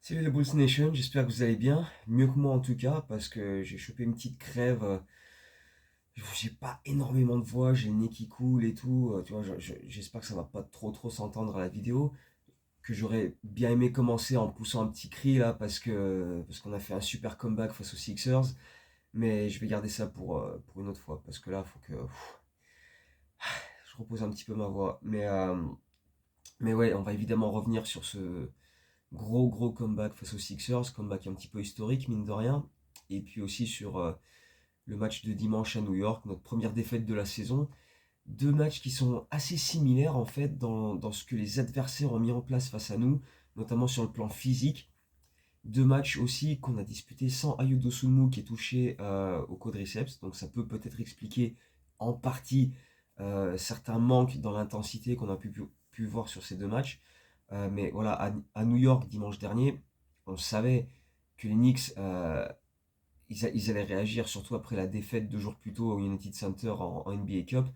Salut les Bulls Nation, j'espère que vous allez bien, mieux que moi en tout cas, parce que j'ai chopé une petite crève, j'ai pas énormément de voix, j'ai le nez qui coule et tout, tu vois, j'espère que ça va pas trop s'entendre à la vidéo, que j'aurais bien aimé commencer en poussant un petit cri là, parce qu'on a fait un super comeback face aux Sixers, mais je vais garder ça pour une autre fois, parce que là, faut que je repose un petit peu ma voix, mais ouais, on va évidemment revenir sur ce gros comeback face aux Sixers, comeback un petit peu historique mine de rien, et puis aussi sur le match de dimanche à New York, notre première défaite de la saison. Deux matchs qui sont assez similaires en fait dans ce que les adversaires ont mis en place face à nous, notamment sur le plan physique. Deux matchs aussi qu'on a disputés sans Ayo Dosunmu qui est touché au quadriceps, donc ça peut peut-être expliquer en partie certains manques dans l'intensité qu'on a pu voir sur ces deux matchs. Mais voilà, à New York dimanche dernier, on savait que les Knicks ils allaient réagir, surtout après la défaite 2 jours plus tôt au United Center en NBA Cup.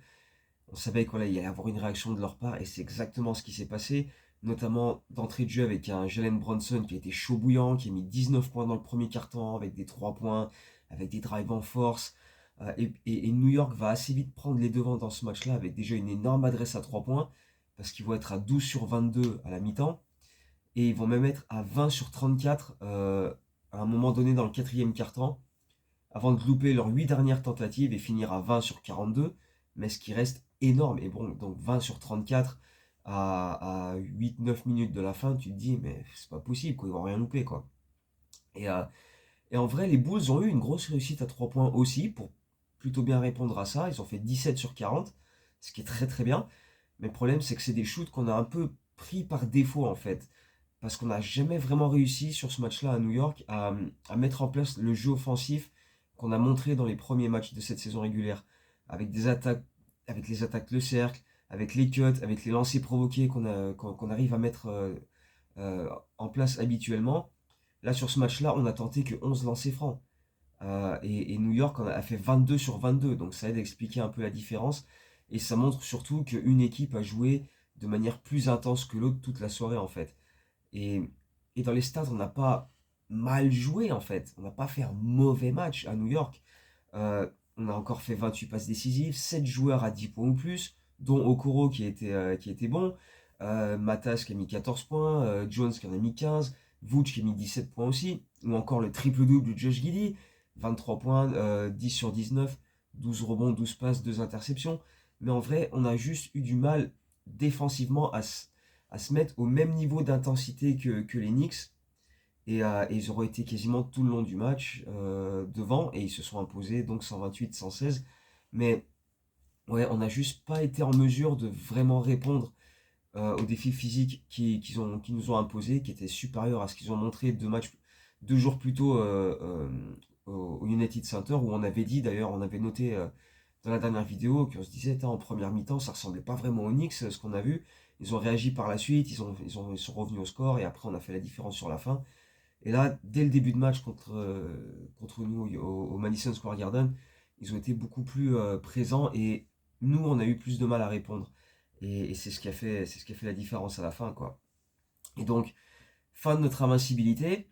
On savait qu'il allait y avoir une réaction de leur part et c'est exactement ce qui s'est passé, notamment d'entrée de jeu avec un Jalen Brunson qui a été chaud bouillant, qui a mis 19 points dans le premier quart-temps avec des 3 points, avec des drives en force. Et New York va assez vite prendre les devants dans ce match-là avec déjà une énorme adresse à 3 points parce qu'ils vont être à 12 sur 22 à la mi-temps et ils vont même être à 20 sur 34 à un moment donné dans le quatrième quart-temps avant de louper leurs 8 dernières tentatives et finir à 20 sur 42, mais ce qui reste énorme. Et bon, donc 20 sur 34 à 8-9 minutes de la fin, tu te dis, mais c'est pas possible, quoi, ils vont rien louper, quoi. Et, euh, et en vrai, les Bulls ont eu une grosse réussite à 3 points aussi, pour plutôt bien répondre à ça. Ils ont fait 17 sur 40, ce qui est très bien. Mais le problème, c'est que c'est des shoots qu'on a un peu pris par défaut, en fait. Parce qu'on n'a jamais vraiment réussi sur ce match-là à New York à mettre en place le jeu offensif qu'on a montré dans les premiers matchs de cette saison régulière. Avec des attaques, avec les attaques le cercle, avec les cuts, avec les lancers provoqués qu'on arrive à mettre en place habituellement. Là, sur ce match-là, on a tenté que 11 lancers francs. Et New York a fait 22 sur 22, donc ça aide à expliquer un peu la différence. Et ça montre surtout qu'une équipe a joué de manière plus intense que l'autre toute la soirée en fait. Et, et dans les stats, on n'a pas mal joué en fait. On n'a pas fait un mauvais match à New York. On a encore fait 28 passes décisives, 7 joueurs à 10 points ou plus, dont Okoro qui était bon, Matas qui a mis 14 points, Jones qui en a mis 15, Vooch qui a mis 17 points aussi, ou encore le triple-double de Josh Giddey, 23 points, 10 sur 19, 12 rebonds, 12 passes, 2 interceptions. Mais en vrai, on a juste eu du mal défensivement à se mettre au même niveau d'intensité que les Knicks. Et ils auraient été quasiment tout le long du match devant et ils se sont imposés donc 128-116. Mais ouais, on n'a juste pas été en mesure de vraiment répondre aux défis physiques qui nous ont imposés, qui étaient supérieurs à ce qu'ils ont montré 2 jours plus tôt au United Center, où on avait dit d'ailleurs, on avait noté dans la dernière vidéo qu'on se disait, en première mi-temps, ça ressemblait pas vraiment aux Knicks, ce qu'on a vu. Ils ont réagi par la suite, ils sont revenus au score et après on a fait la différence sur la fin. Et là, dès le début de match contre nous au Madison Square Garden, ils ont été beaucoup plus présents et nous, on a eu plus de mal à répondre. Et c'est ce qui a fait la différence à la fin, quoi. Et donc, fin de notre invincibilité,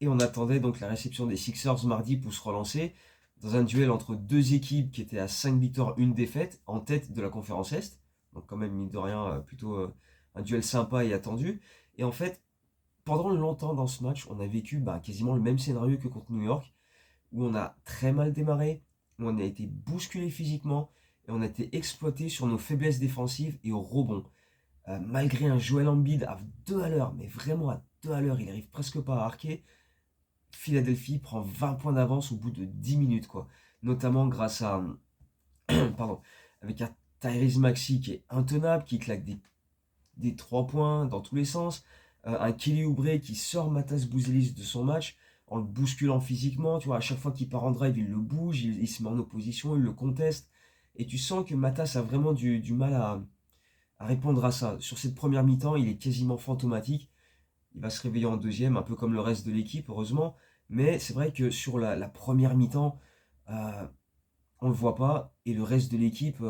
et on attendait donc la réception des Sixers mardi pour se relancer dans un duel entre deux équipes qui étaient à 5 victoires, une défaite, en tête de la conférence Est. Donc quand même, mine de rien, plutôt un duel sympa et attendu. Et en fait, pendant longtemps dans ce match, on a vécu quasiment le même scénario que contre New York, où on a très mal démarré, où on a été bousculé physiquement, et on a été exploité sur nos faiblesses défensives et au rebond. Malgré un Joel Embiid à 2 à l'heure, mais vraiment à 2 à l'heure, il arrive presque pas à arquer, Philadelphie prend 20 points d'avance au bout de 10 minutes, quoi. Notamment grâce à, pardon, avec un Tyrese Maxey qui est intenable, qui claque des 3 points dans tous les sens. Un Kelly Oubre qui sort Matas Bouzelis de son match en le bousculant physiquement. Tu vois, à chaque fois qu'il part en drive, il le bouge, il se met en opposition, il le conteste. Et tu sens que Matas a vraiment du mal à répondre à ça. Sur cette première mi-temps, il est quasiment fantomatique. Il va se réveiller en deuxième, un peu comme le reste de l'équipe, heureusement. Mais c'est vrai que sur la première mi-temps, euh, on le voit pas. Et le reste de l'équipe,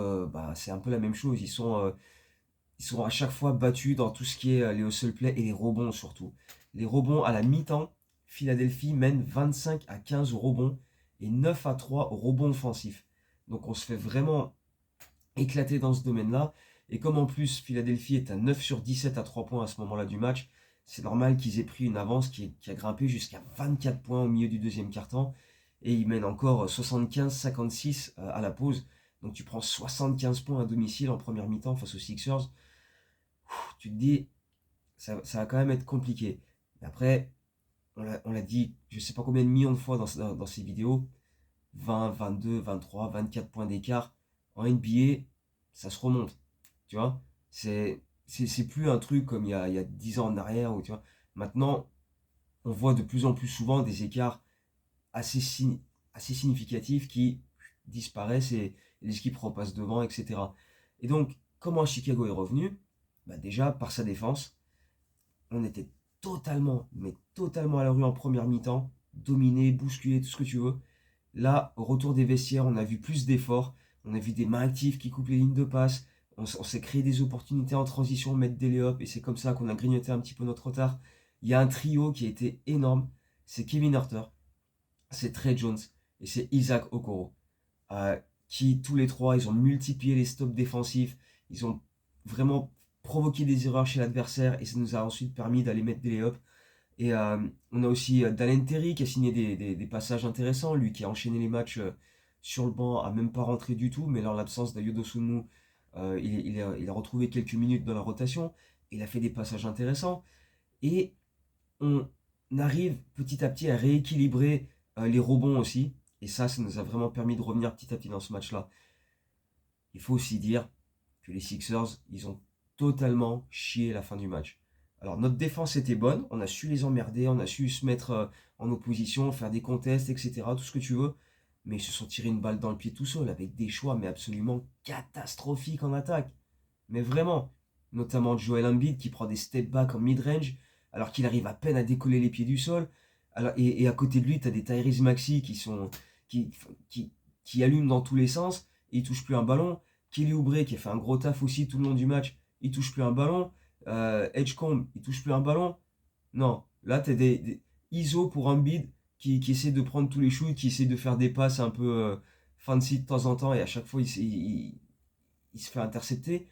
c'est un peu la même chose. ils sont à chaque fois battus dans tout ce qui est les hustle play et les rebonds surtout. Les rebonds à la mi-temps, Philadelphie mène 25 à 15 au rebond et 9 à 3 au rebond offensif. Donc on se fait vraiment éclater dans ce domaine-là. Et comme en plus Philadelphie est à 9 sur 17 à 3 points à ce moment-là du match, c'est normal qu'ils aient pris une avance qui a grimpé jusqu'à 24 points au milieu du deuxième quart-temps. Et ils mènent encore 75-56 à la pause. Donc tu prends 75 points à domicile en première mi-temps face aux Sixers. Tu te dis, ça va quand même être compliqué. Mais après, on l'a dit, je ne sais pas combien de millions de fois dans ces vidéos, 20, 22, 23, 24 points d'écart. En NBA, ça se remonte. Tu vois, c'est plus un truc comme il y a 10 ans en arrière. Où, tu vois, maintenant, on voit de plus en plus souvent des écarts assez, assez significatifs qui disparaissent et les équipes repassent devant, etc. Et donc, comment Chicago est revenu? Bah déjà, par sa défense, on était totalement, mais totalement à la rue en première mi-temps, dominé, bousculé, tout ce que tu veux. Là, au retour des vestiaires, on a vu plus d'efforts, on a vu des mains actives qui coupent les lignes de passe, on s'est créé des opportunités en transition, mettre des lay et c'est comme ça qu'on a grignoté un petit peu notre retard. Il y a un trio qui a été énorme, c'est Kevin Huerter, c'est Trey Jones et c'est Isaac Okoro, euh, qui tous les trois, ils ont multiplié les stops défensifs, ils ont vraiment provoqué des erreurs chez l'adversaire et ça nous a ensuite permis d'aller mettre des lay et on a aussi Dalen Terry qui a signé des passages intéressants, lui qui a enchaîné les matchs sur le banc, a même pas rentré du tout, mais dans l'absence d'Ayodo Sunmu, il a retrouvé quelques minutes dans la rotation, il a fait des passages intéressants, et on arrive petit à petit à rééquilibrer les rebonds aussi, et ça nous a vraiment permis de revenir petit à petit dans ce match-là. Il faut aussi dire que les Sixers, ils ont totalement chié la fin du match. Alors notre défense était bonne, on a su les emmerder, on a su se mettre en opposition, faire des contests, etc. Tout ce que tu veux. Mais ils se sont tirés une balle dans le pied tout seul avec des choix mais absolument catastrophiques en attaque. Mais vraiment, notamment Joel Embiid qui prend des step back en mid-range alors qu'il arrive à peine à décoller les pieds du sol. Alors, et à côté de lui, tu as des Tyrese Maxey qui, qui, qui allument dans tous les sens et ils touchent plus un ballon. Kelly Oubre qui a fait un gros taf aussi tout le long du match, il touche plus un ballon. Edgecombe, il touche plus un ballon. Non, là t'as des ISO pour un bid qui essaie de prendre tous les shoots, qui essaie de faire des passes un peu fancy de temps en temps et à chaque fois il se fait intercepter.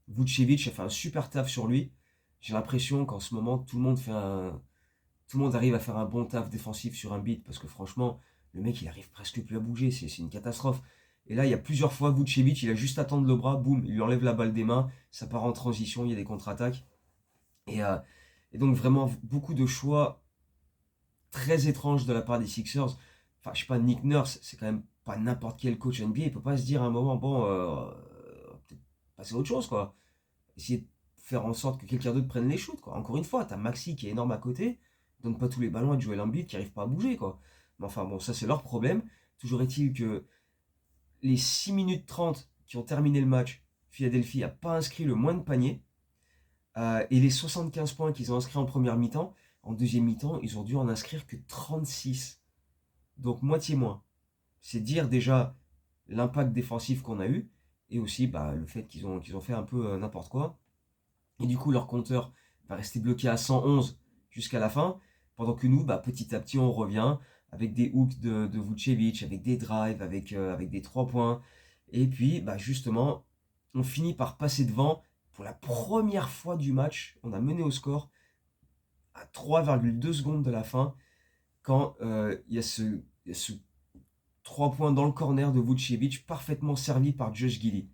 Vucevic a fait un super taf sur lui. J'ai l'impression qu'en ce moment tout le monde arrive à faire un bon taf défensif sur un beat parce que franchement, le mec il arrive presque plus à bouger, c'est une catastrophe. Et là, il y a plusieurs fois, Vucevic, il a juste à tendre le bras, boum, il lui enlève la balle des mains, ça part en transition, il y a des contre-attaques. Et, euh, et donc vraiment beaucoup de choix très étranges de la part des Sixers. Enfin, je sais pas, Nick Nurse, c'est quand même pas n'importe quel coach NBA, il peut pas se dire à un moment, bon, peut-être passer à autre chose, quoi. Essayer de faire en sorte que quelqu'un d'autre prenne les shoots, quoi. Encore une fois, t'as Maxi qui est énorme à côté, donne pas tous les ballons à Joel Embiid qui arrive pas à bouger, quoi. Mais enfin, bon, ça c'est leur problème. Toujours est-il que les 6 minutes 30 qui ont terminé le match, Philadelphie n'a pas inscrit le moins de paniers. Et les 75 points qu'ils ont inscrits en première mi-temps, en deuxième mi-temps, ils ont dû en inscrire que 36. Donc moitié moins. C'est dire déjà l'impact défensif qu'on a eu et aussi bah, le fait qu'ils ont fait un peu n'importe quoi. Et du coup, leur compteur va rester bloqué à 111 jusqu'à la fin, pendant que nous, bah, petit à petit, on revient avec des hooks de Vucevic, avec des drives, avec des 3 points. Et puis, bah, justement, on finit par passer devant. Pour la première fois du match, on a mené au score à 3,2 secondes de la fin, quand il y a ce 3 points dans le corner de Vucevic, parfaitement servi par Josh Giddey.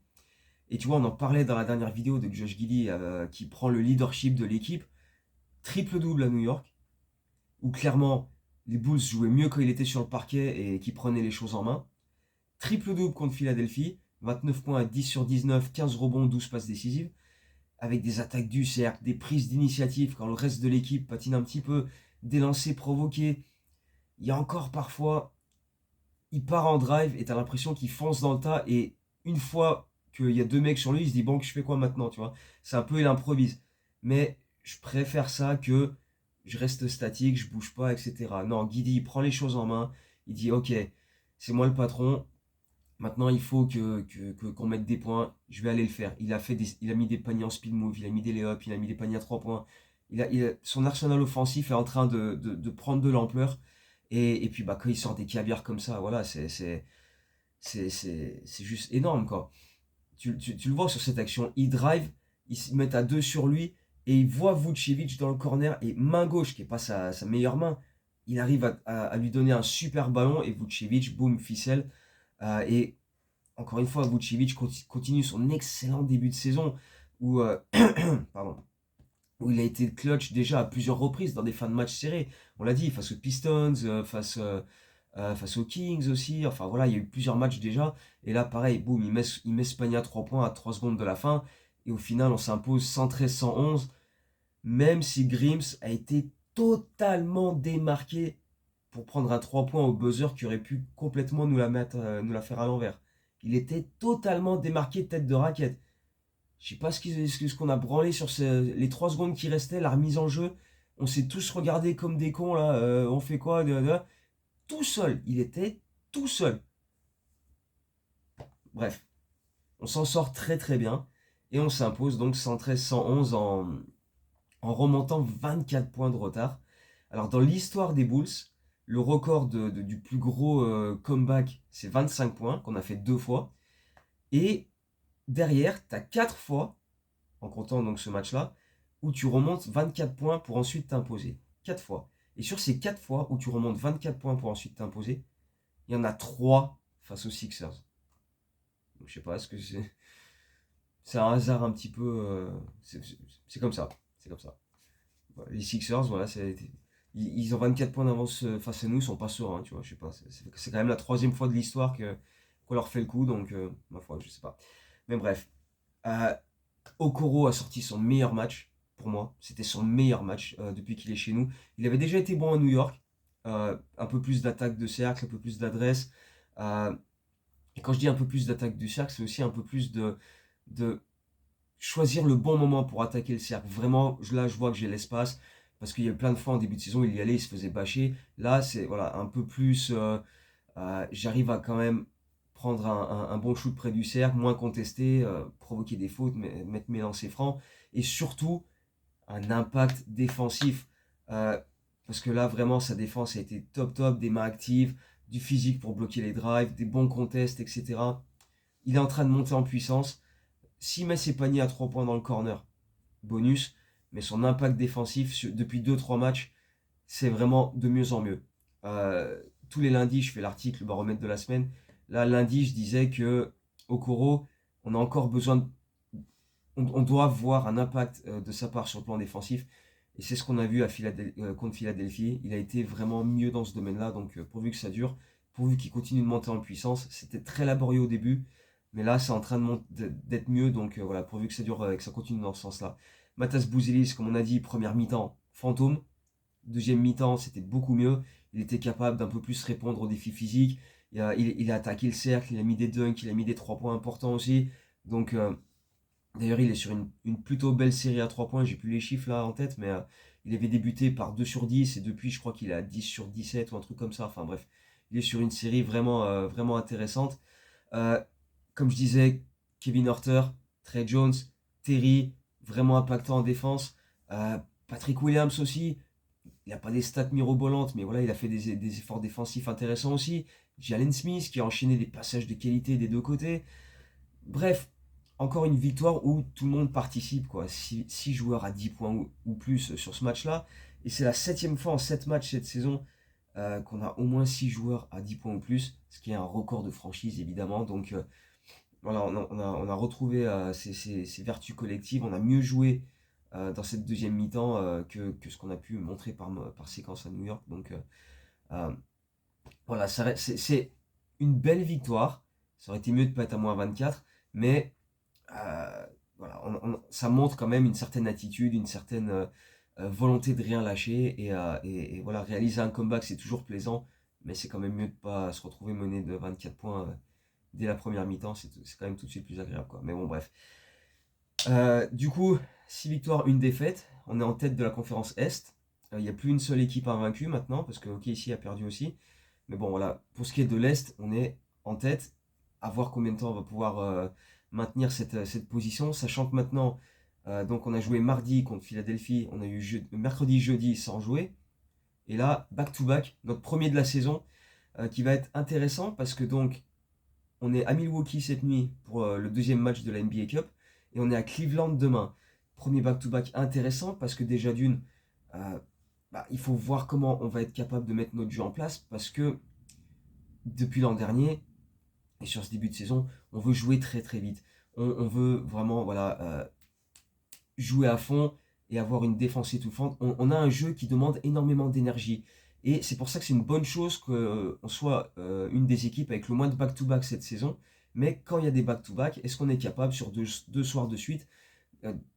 Et tu vois, on en parlait dans la dernière vidéo de Josh Giddey qui prend le leadership de l'équipe. Triple-double à New York, où clairement les Bulls jouaient mieux quand il était sur le parquet et qui prenaient les choses en main. Triple-double contre Philadelphie, 29 points à 10 sur 19, 15 rebonds, 12 passes décisives, avec des attaques du cercle, des prises d'initiative quand le reste de l'équipe patine un petit peu, des lancers provoqués. Il y a encore parfois, il part en drive et t'as l'impression qu'il fonce dans le tas et une fois qu'il y a deux mecs sur lui, il se dit bon, je fais quoi maintenant, tu vois. C'est un peu, il improvise. Mais je préfère ça que je reste statique, je bouge pas, etc. Non, Guidi, il prend les choses en main, il dit ok, c'est moi le patron, Maintenant, il faut qu'on mette des points. Je vais aller le faire. Il a mis des paniers en speed move, il a mis des lay-ups, il a mis des paniers à 3 points. Son arsenal offensif est en train de prendre de l'ampleur. Et puis, bah, quand il sort des caviars comme ça, voilà, c'est juste énorme, quoi. Tu le vois sur cette action. Il drive, ils se mettent à deux sur lui, et il voit Vucevic dans le corner, et main gauche, qui n'est pas sa meilleure main, il arrive à lui donner un super ballon, et Vucevic, boum, ficelle. Et encore une fois, Vucevic continue son excellent début de saison, où, pardon, où il a été clutch déjà à plusieurs reprises dans des fins de match serrés. On l'a dit, face aux Pistons, face aux Kings aussi. Enfin voilà, il y a eu plusieurs matchs déjà. Et là, pareil, boum, il met Spagna à 3 points à 3 secondes de la fin. Et au final, on s'impose 113-111. Même si Grims a été totalement démarqué pour prendre un 3 points au buzzer qui aurait pu complètement nous la faire à l'envers. Il était totalement démarqué tête de raquette. Je sais pas ce qu'on a branlé sur les 3 secondes qui restaient, la remise en jeu. On s'est tous regardés comme des cons là. On fait quoi tout seul. Il était tout seul. Bref, on s'en sort très très bien. Et on s'impose donc 113-111 en remontant 24 points de retard. Alors dans l'histoire des Bulls, le record du plus gros comeback, c'est 25 points, qu'on a fait 2 fois. Et derrière, tu as 4 fois, en comptant donc ce match-là, où tu remontes 24 points pour ensuite t'imposer. 4 fois. Et sur ces 4 fois où tu remontes 24 points pour ensuite t'imposer, il y en a 3 face aux Sixers. Donc, je sais pas, est-ce que c'est un hasard un petit peu. C'est comme ça. C'est comme ça. Voilà, les Sixers, voilà, ils ont 24 points d'avance face à nous, ils sont pas sereins, tu vois, je sais pas. C'est quand même la troisième fois de l'histoire qu'on leur fait le coup, donc ma foi, je sais pas. Mais bref, euh, Okoro a sorti son meilleur match pour moi. C'était son meilleur match depuis qu'il est chez nous. Il avait déjà été bon à New York. Un peu plus d'attaque de cercle, un peu plus d'adresse. Euh, et quand je dis un peu plus d'attaque du cercle, c'est aussi un peu plus de choisir le bon moment pour attaquer le cercle. Vraiment, là, je vois que j'ai l'espace. Parce qu'il y a plein de fois en début de saison, il y allait, il se faisait bâcher. Là, c'est voilà, un peu plus. J'arrive à quand même prendre un bon shoot près du cercle, moins contesté, provoquer des fautes, mettre mes lancers francs. Et surtout, un impact défensif. Parce que là, vraiment, sa défense a été top top, des mains actives, du physique pour bloquer les drives, des bons contests, etc. Il est en train de monter en puissance. S'il met ses paniers à 3 points dans le corner, bonus. Mais son impact défensif depuis 2-3 matchs, c'est vraiment de mieux en mieux. Tous les lundis, je fais l'article, le baromètre de la semaine. Là, lundi, je disais que Okoro, on a encore besoin on doit voir un impact de sa part sur le plan défensif. Et c'est ce qu'on a vu contre Philadelphie. Il a été vraiment mieux dans ce domaine-là. Donc pourvu que ça dure, pourvu qu'il continue de monter en puissance. C'était très laborieux au début. Mais là, c'est en train d'être mieux. Donc voilà, pourvu que ça dure et que ça continue dans ce sens-là. Matas Bouzelis, comme on a dit, première mi-temps, fantôme. Deuxième mi-temps, c'était beaucoup mieux. Il était capable d'un peu plus répondre aux défis physiques. Il a attaqué le cercle, il a mis des dunks, il a mis des 3 points importants aussi. Donc d'ailleurs, il est sur une plutôt belle série à 3 points. J'ai plus les chiffres là en tête, mais il avait débuté par 2 sur 10 et depuis, je crois qu'il est à 10 sur 17 ou un truc comme ça. Enfin bref, il est sur une série vraiment, vraiment intéressante. Euh, Comme je disais, Kevin Huerter, Trey Jones, Terry, vraiment impactant en défense. Patrick Williams aussi. Il n'a pas des stats mirobolantes, mais voilà, il a fait des efforts défensifs intéressants aussi. Jalen Smith qui a enchaîné des passages de qualité des deux côtés. Bref, encore une victoire où tout le monde participe, quoi. 6 joueurs à 10 points ou plus sur ce match-là. Et c'est la 7e fois en 7 matchs cette saison qu'on a au moins 6 joueurs à 10 points ou plus, ce qui est un record de franchise évidemment. Donc voilà, on a retrouvé ces vertus collectives, on a mieux joué dans cette deuxième mi-temps que ce qu'on a pu montrer par séquence à New York. Donc euh, voilà, c'est une belle victoire. Ça aurait été mieux de ne pas être à moins 24, mais voilà, ça montre quand même une certaine attitude, une certaine volonté de rien lâcher. Et voilà, réaliser un comeback, c'est toujours plaisant, mais c'est quand même mieux de ne pas se retrouver mené de 24 points dès la première mi-temps. C'est quand même tout de suite plus agréable, quoi. Mais bon, bref. Du coup, 6 victoires, une défaite. On est en tête de la conférence Est. Il n'y a plus une seule équipe invaincue maintenant, parce que OKC a perdu aussi. Mais bon, voilà, pour ce qui est de l'Est, on est en tête. à voir combien de temps on va pouvoir maintenir cette position, sachant que maintenant, donc on a joué mardi contre Philadelphie, on a eu mercredi, jeudi sans jouer, et là, back-to-back, notre premier de la saison, qui va être intéressant parce que donc on est à Milwaukee cette nuit pour le deuxième match de la NBA Cup et on est à Cleveland demain. Premier back-to-back intéressant parce que déjà d'une, euh, il faut voir comment on va être capable de mettre notre jeu en place parce que depuis l'an dernier et sur ce début de saison, on veut jouer très très vite. On veut vraiment voilà, jouer à fond et avoir une défense étouffante. On a un jeu qui demande énormément d'énergie. Et c'est pour ça que c'est une bonne chose qu'on soit une des équipes avec le moins de back-to-back cette saison. Mais quand il y a des back-to-back, est-ce qu'on est capable sur deux soirs de suite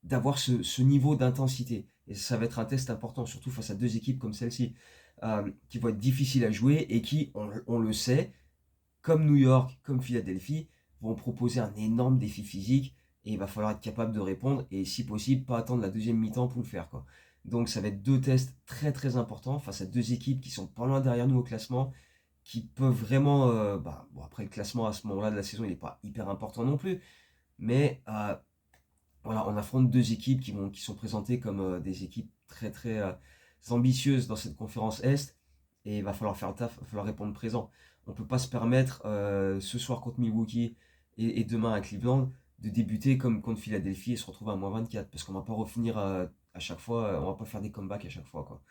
d'avoir ce niveau d'intensité? Et ça va être un test important, surtout face à deux équipes comme celle-ci, qui vont être difficiles à jouer et qui, on le sait, comme New York, comme Philadelphie, vont proposer un énorme défi physique et il va falloir être capable de répondre et si possible pas attendre la deuxième mi-temps pour le faire quoi. Donc ça va être deux tests très très importants face à deux équipes qui sont pas loin derrière nous au classement, qui peuvent vraiment, bon après le classement à ce moment-là de la saison il n'est pas hyper important non plus, mais voilà on affronte deux équipes qui sont présentées comme des équipes très très ambitieuses dans cette conférence Est et il va falloir faire le taf, il va falloir répondre présent. On ne peut pas se permettre ce soir contre Milwaukee et demain à Cleveland de débuter comme contre Philadelphie et se retrouver à -24 parce qu'on ne va pas revenir à chaque fois, on ne va pas faire des comebacks à chaque fois quoi.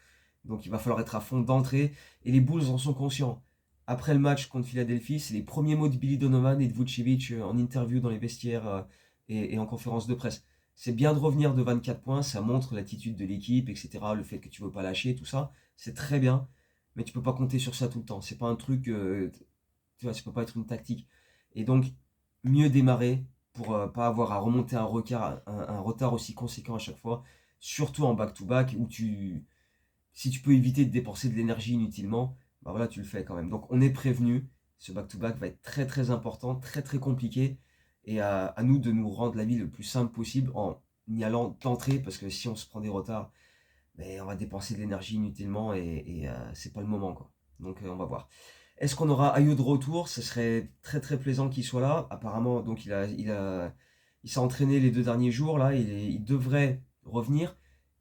Donc il va falloir être à fond d'entrée et les Bulls en sont conscients. Après le match contre Philadelphie, c'est les premiers mots de Billy Donovan et de Vucevic en interview dans les vestiaires et en conférence de presse. C'est bien de revenir de 24 points, ça montre l'attitude de l'équipe, etc. Le fait que tu veux pas lâcher, tout ça, c'est très bien. Mais tu peux pas compter sur ça tout le temps. C'est pas un truc, tu vois, ça peut pas être une tactique. Et donc, mieux démarrer pour pas avoir à remonter un retard aussi conséquent à chaque fois, surtout en back-to-back où si tu peux éviter de dépenser de l'énergie inutilement, bah voilà, tu le fais quand même. Donc on est prévenu, ce back-to-back va être très très important, très très compliqué, et à nous de nous rendre la vie le plus simple possible en y allant d'entrée, parce que si on se prend des retards, ben, on va dépenser de l'énergie inutilement et c'est pas le moment quoi. Donc on va voir. Est-ce qu'on aura Ayo de retour? Ce serait très très plaisant qu'il soit là. Apparemment, donc il s'est entraîné les 2 derniers jours là, il devrait revenir.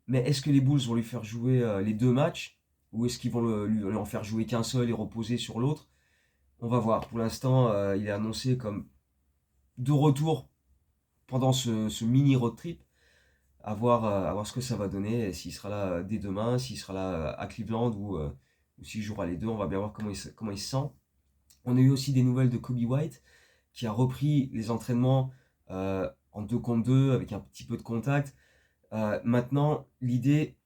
Mais est-ce que les Bulls vont lui faire jouer les deux matchs ou est-ce qu'ils vont lui en faire jouer qu'un seul et reposer sur l'autre? On va voir. Pour l'instant, il est annoncé comme de retour pendant ce mini road trip. À voir ce que ça va donner, s'il sera là dès demain, s'il sera là à Cleveland ou s'il jouera les deux. On va bien voir comment il se sent. On a eu aussi des nouvelles de Kobe White qui a repris les entraînements en 2 contre 2 avec un petit peu de contact. Maintenant, l'idée,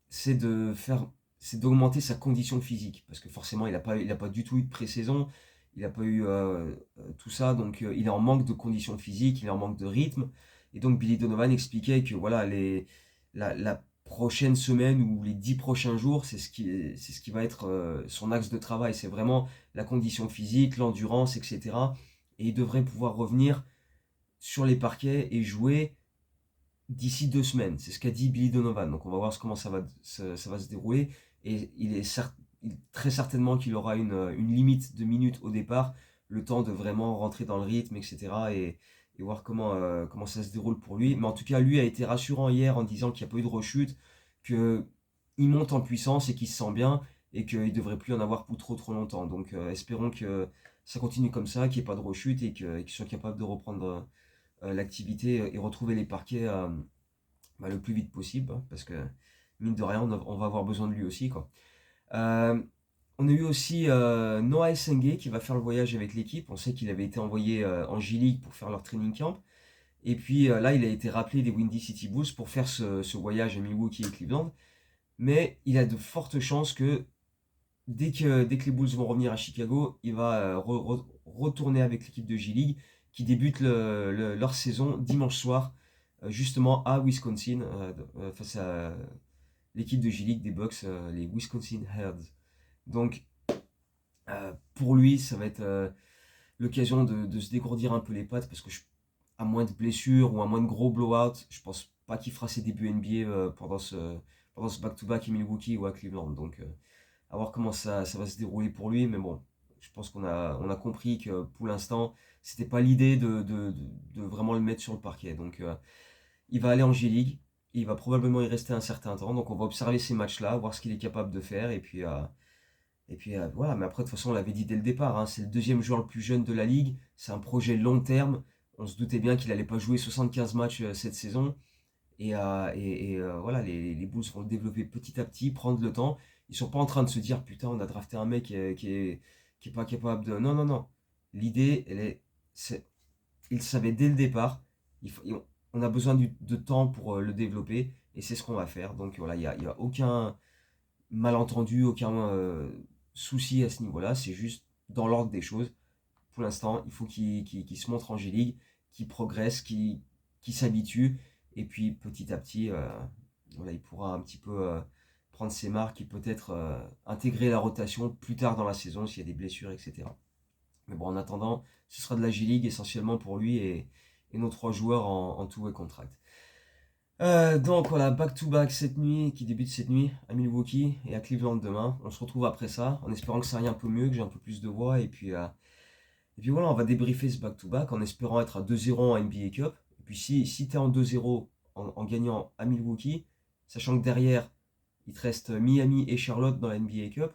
c'est de faire, c'est d'augmenter sa condition physique, parce que forcément, il a pas du tout eu de pré-saison, il n'a pas eu tout ça, donc il est en manque de condition physique, il est en manque de rythme, et donc Billy Donovan expliquait que voilà, la prochaine semaine ou les 10 prochains jours, c'est ce qui va être son axe de travail, c'est vraiment la condition physique, l'endurance, etc. Et il devrait pouvoir revenir sur les parquets et jouer d'ici 2 semaines. C'est ce qu'a dit Billy Donovan. Donc on va voir comment ça va se dérouler. Et très certainement qu'il aura une limite de minutes au départ, le temps de vraiment rentrer dans le rythme, etc. Et voir comment ça se déroule pour lui. Mais en tout cas, lui a été rassurant hier en disant qu'il n'y a pas eu de rechute, qu'il monte en puissance et qu'il se sent bien et qu'il ne devrait plus en avoir pour trop trop longtemps. Donc espérons que ça continue comme ça, qu'il n'y ait pas de rechute et qu'il soit capable de reprendre l'activité et retrouver les parquets le plus vite possible, hein, parce que mine de rien, on va avoir besoin de lui aussi, quoi. Euh, on a eu aussi Noah Essengue qui va faire le voyage avec l'équipe. On sait qu'il avait été envoyé en J-League pour faire leur training camp. Et puis là, il a été rappelé des Windy City Bulls pour faire ce voyage à Milwaukee et Cleveland. Mais il a de fortes chances que dès que les Bulls vont revenir à Chicago, il va retourner avec l'équipe de J-League qui débute leur saison dimanche soir, justement à Wisconsin, face à l'équipe de J-League des Bucks, les Wisconsin Herds. Donc, pour lui, ça va être l'occasion de se dégourdir un peu les pattes parce que à moins de blessures ou à moins de gros blowout, je pense pas qu'il fera ses débuts NBA pendant ce back-to-back à Milwaukee ou à Cleveland. Donc, à voir comment ça va se dérouler pour lui. Mais bon, Je pense qu'on a compris que pour l'instant, c'était pas l'idée de vraiment le mettre sur le parquet. Donc, il va aller en G-League. Il va probablement y rester un certain temps. Donc, on va observer ces matchs-là, voir ce qu'il est capable de faire. Et puis voilà. Mais après, de toute façon, on l'avait dit dès le départ, hein, c'est le deuxième joueur le plus jeune de la ligue. C'est un projet long terme. On se doutait bien qu'il n'allait pas jouer 75 matchs cette saison. Voilà, les Bulls vont le développer petit à petit, prendre le temps. Ils sont pas en train de se dire putain, on a drafté un mec qui est pas capable de. Non, non, non. L'idée, il savait dès le départ, on a besoin de temps pour le développer et c'est ce qu'on va faire. Donc voilà, il y a aucun malentendu, aucun souci à ce niveau-là. C'est juste dans l'ordre des choses. Pour l'instant, il faut qu'il se montre en G-League, qu'il progresse, qu'il s'habitue. Et puis petit à petit, voilà, il pourra un petit peu prendre ses marques et peut-être intégrer la rotation plus tard dans la saison s'il y a des blessures, etc. Mais bon, en attendant, ce sera de la G-League essentiellement pour lui et nos trois joueurs en two-way contract. Donc voilà, back-to-back cette nuit, qui débute cette nuit à Milwaukee et à Cleveland demain. On se retrouve après ça, en espérant que ça aille un peu mieux, que j'ai un peu plus de voix. Et puis voilà, on va débriefer ce back-to-back en espérant être à 2-0 en NBA Cup. Et puis si tu es en 2-0 en gagnant à Milwaukee, sachant que derrière, il te reste Miami et Charlotte dans la NBA Cup,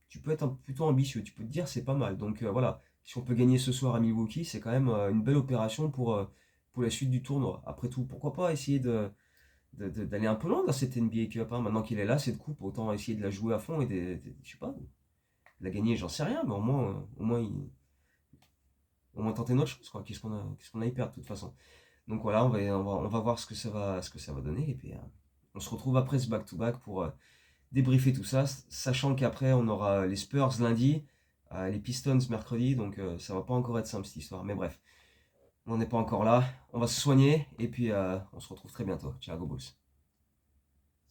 tu peux être plutôt ambitieux. Tu peux te dire c'est pas mal. Donc voilà, si on peut gagner ce soir à Milwaukee, c'est quand même une belle opération pour la suite du tournoi. Après tout, pourquoi pas essayer d'aller un peu loin dans cette NBA Cup, hein. Maintenant qu'il est là, cette coupe, autant essayer de la jouer à fond et je sais pas, de la gagner, j'en sais rien, mais au moins tenter notre chose, quoi. Qu'est-ce qu'on a à y perdre de toute façon. Donc voilà, on va voir ce que ça va donner. Et puis on se retrouve après ce back-to-back pour débriefer tout ça, sachant qu'après on aura les Spurs lundi, les Pistons mercredi, donc ça va pas encore être simple cette histoire. Mais bref, on n'est pas encore là. On va se soigner et puis on se retrouve très bientôt. Ciao, go Bulls.